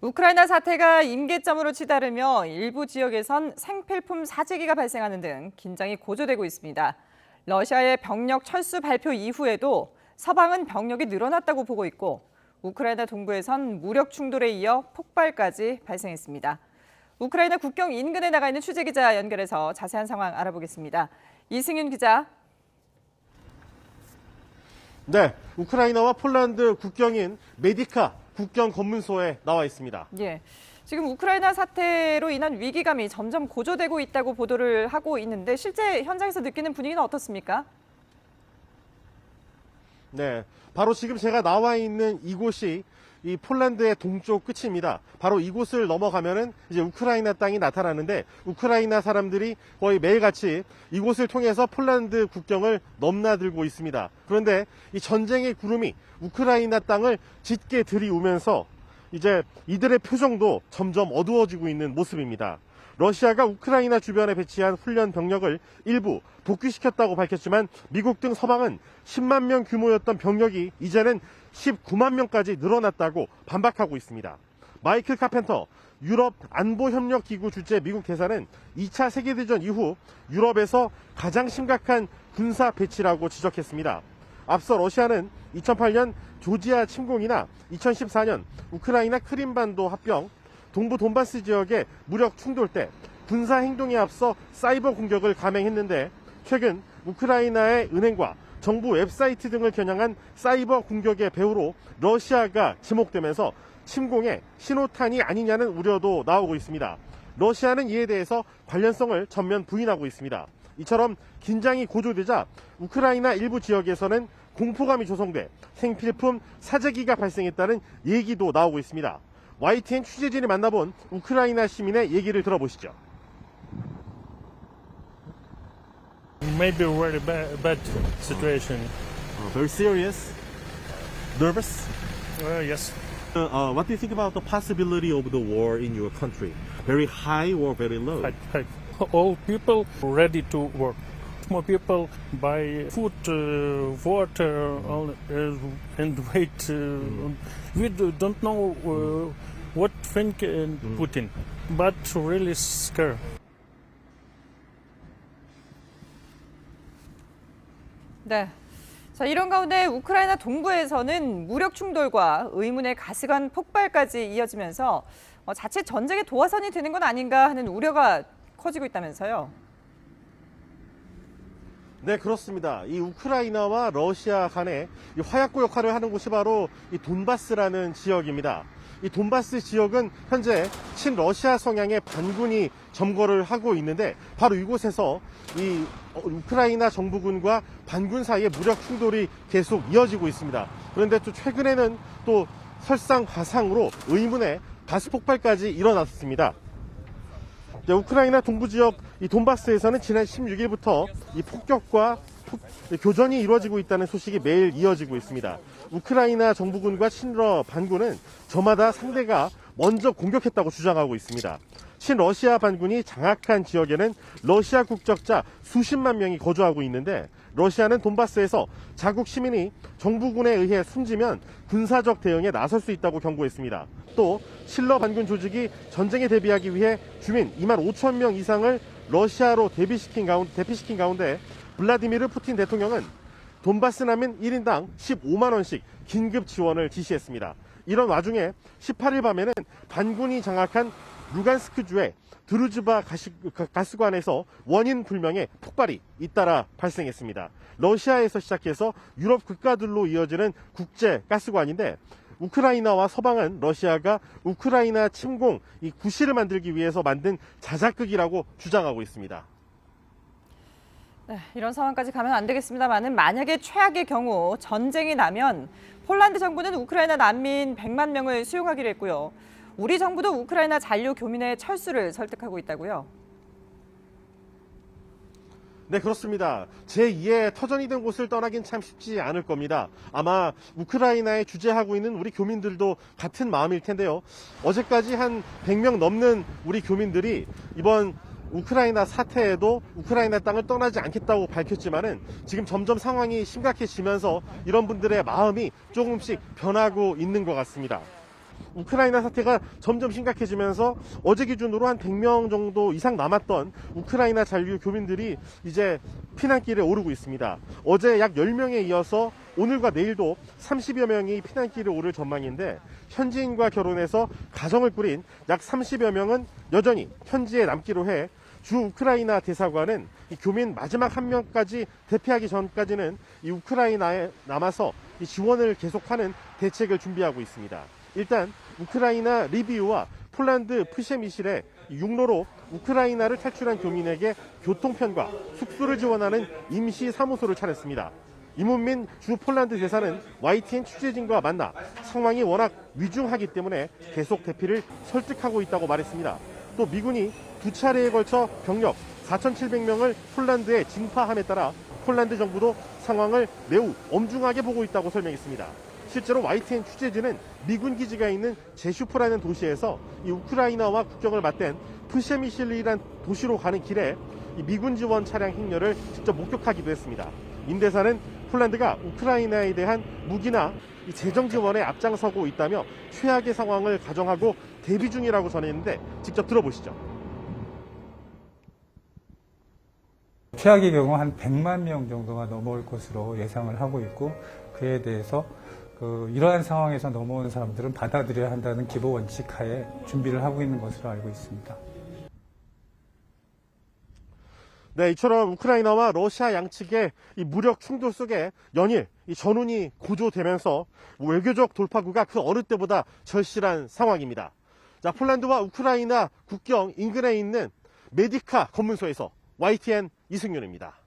우크라이나 사태가 임계점으로 치달으며 일부 지역에선 생필품 사재기가 발생하는 등 긴장이 고조되고 있습니다. 러시아의 병력 철수 발표 이후에도 서방은 병력이 늘어났다고 보고 있고 우크라이나 동부에선 무력 충돌에 이어 폭발까지 발생했습니다. 우크라이나 국경 인근에 나가 있는 취재기자 연결해서 자세한 상황 알아보겠습니다. 이승윤 기자. 네, 우크라이나와 폴란드 국경인 메디카 국경 검문소에 나와 있습니다. 예, 지금 우크라이나 사태로 인한 위기감이 점점 고조되고 있다고 보도를 하고 있는데 실제 현장에서 느끼는 분위기는 어떻습니까? 네, 바로 지금 제가 나와 있는 이곳이 이 폴란드의 동쪽 끝입니다. 바로 이곳을 넘어가면은 이제 우크라이나 땅이 나타나는데 우크라이나 사람들이 거의 매일같이 이곳을 통해서 폴란드 국경을 넘나들고 있습니다. 그런데 이 전쟁의 구름이 우크라이나 땅을 짙게 들이우면서 이제 이들의 표정도 점점 어두워지고 있는 모습입니다. 러시아가 우크라이나 주변에 배치한 훈련 병력을 일부 복귀시켰다고 밝혔지만 미국 등 서방은 10만 명 규모였던 병력이 이제는 19만 명까지 늘어났다고 반박하고 있습니다. 마이클 카펜터 유럽 안보협력기구 주재 미국 대사는 2차 세계대전 이후 유럽에서 가장 심각한 군사 배치라고 지적했습니다. 앞서 러시아는 2008년 조지아 침공이나 2014년 우크라이나 크림반도 합병, 동부 돈바스 지역의 무력 충돌 때 군사 행동에 앞서 사이버 공격을 감행했는데 최근 우크라이나의 은행과 정부 웹사이트 등을 겨냥한 사이버 공격의 배후로 러시아가 지목되면서 침공의 신호탄이 아니냐는 우려도 나오고 있습니다. 러시아는 이에 대해서 관련성을 전면 부인하고 있습니다. 이처럼 긴장이 고조되자 우크라이나 일부 지역에서는 공포감이 조성돼 생필품 사재기가 발생했다는 얘기도 나오고 있습니다. YTN 취재진이 만나본 우크라이나 시민의 얘기를 들어보시죠. Maybe a very bad situation. Very serious? Nervous? Yes. What do you think about the possibility of the war in your country? Very high or very low? All people ready to work. More people buy food, water, and wait. We don't know what think Putin, but really scared. 네. 자, 이런 가운데 우크라이나 동부에서는 무력 충돌과 의문의 가스관 폭발까지 이어지면서 자칫 전쟁의 도화선이 되는 건 아닌가 하는 우려가 커지고 있다면서요. 네, 그렇습니다. 이 우크라이나와 러시아 간에 이 화약고 역할을 하는 곳이 바로 이 돈바스라는 지역입니다. 이 돈바스 지역은 현재 친러시아 성향의 반군이 점거를 하고 있는데 바로 이곳에서 이 우크라이나 정부군과 반군 사이의 무력 충돌이 계속 이어지고 있습니다. 그런데 또 최근에는 또 설상화상으로 의문의 가스 폭발까지 일어났습니다. 우크라이나 동부 지역 이 돈바스에서는 지난 16일부터 이 폭격과 교전이 이루어지고 있다는 소식이 매일 이어지고 있습니다. 우크라이나 정부군과 친러 반군은 저마다 상대가 먼저 공격했다고 주장하고 있습니다. 친러시아 반군이 장악한 지역에는 러시아 국적자 수십만 명이 거주하고 있는데 러시아는 돈바스에서 자국 시민이 정부군에 의해 숨지면 군사적 대응에 나설 수 있다고 경고했습니다. 또 친러 반군 조직이 전쟁에 대비하기 위해 주민 2만 5천 명 이상을 러시아로 대피시킨 가운데 블라디미르 푸틴 대통령은 돈바스 난민 1인당 15만 원씩 긴급 지원을 지시했습니다. 이런 와중에 18일 밤에는 반군이 장악한 루간스크주의 드루즈바 가스관에서 원인 불명의 폭발이 잇따라 발생했습니다. 러시아에서 시작해서 유럽 국가들로 이어지는 국제 가스관인데 우크라이나와 서방은 러시아가 우크라이나 침공 이 구실을 만들기 위해서 만든 자작극이라고 주장하고 있습니다. 네, 이런 상황까지 가면 안 되겠습니다만은 만약에 최악의 경우 전쟁이 나면 폴란드 정부는 우크라이나 난민 100만 명을 수용하기로 했고요. 우리 정부도 우크라이나 잔류 교민의 철수를 설득하고 있다고요. 네, 그렇습니다. 제2의 터전이 된 곳을 떠나긴 참 쉽지 않을 겁니다. 아마 우크라이나에 주재하고 있는 우리 교민들도 같은 마음일 텐데요. 어제까지 한 100명 넘는 우리 교민들이 이번 우크라이나 사태에도 우크라이나 땅을 떠나지 않겠다고 밝혔지만은 지금 점점 상황이 심각해지면서 이런 분들의 마음이 조금씩 변하고 있는 것 같습니다. 우크라이나 사태가 점점 심각해지면서 어제 기준으로 한 100명 정도 이상 남았던 우크라이나 잔류 교민들이 이제 피난길에 오르고 있습니다. 어제 약 10명에 이어서 오늘과 내일도 30여 명이 피난길에 오를 전망인데 현지인과 결혼해서 가정을 꾸린 약 30여 명은 여전히 현지에 남기로 해 주 우크라이나 대사관은 이 교민 마지막 한 명까지 대피하기 전까지는 이 우크라이나에 남아서 이 지원을 계속하는 대책을 준비하고 있습니다. 일단 우크라이나 리비우와 폴란드 프셰미실에 육로로 우크라이나를 탈출한 교민에게 교통편과 숙소를 지원하는 임시 사무소를 차렸습니다. 이문민 주 폴란드 대사는 YTN 취재진과 만나 상황이 워낙 위중하기 때문에 계속 대피를 설득하고 있다고 말했습니다. 또 미군이 2차례에 걸쳐 병력 4,700명을 폴란드에 진파함에 따라 폴란드 정부도 상황을 매우 엄중하게 보고 있다고 설명했습니다. 실제로 YTN 취재진은 미군 기지가 있는 제슈프라는 도시에서 이 우크라이나와 국경을 맞댄 프셰미실리라는 도시로 가는 길에 이 미군 지원 차량 행렬을 직접 목격하기도 했습니다. 임 대사는 폴란드가 우크라이나에 대한 무기나 이 재정 지원에 앞장서고 있다며 최악의 상황을 가정하고 대비 중이라고 전했는데 직접 들어보시죠. 최악의 경우 한 100만 명 정도가 넘어올 것으로 예상을 하고 있고 그에 대해서 이러한 상황에서 넘어오는 사람들은 받아들여야 한다는 기본 원칙 하에 준비를 하고 있는 것으로 알고 있습니다. 네, 이처럼 우크라이나와 러시아 양측의 이 무력 충돌 속에 연일 이 전운이 고조되면서 외교적 돌파구가 그 어느 때보다 절실한 상황입니다. 자, 폴란드와 우크라이나 국경 인근에 있는 메디카 검문소에서 YTN 이승윤입니다.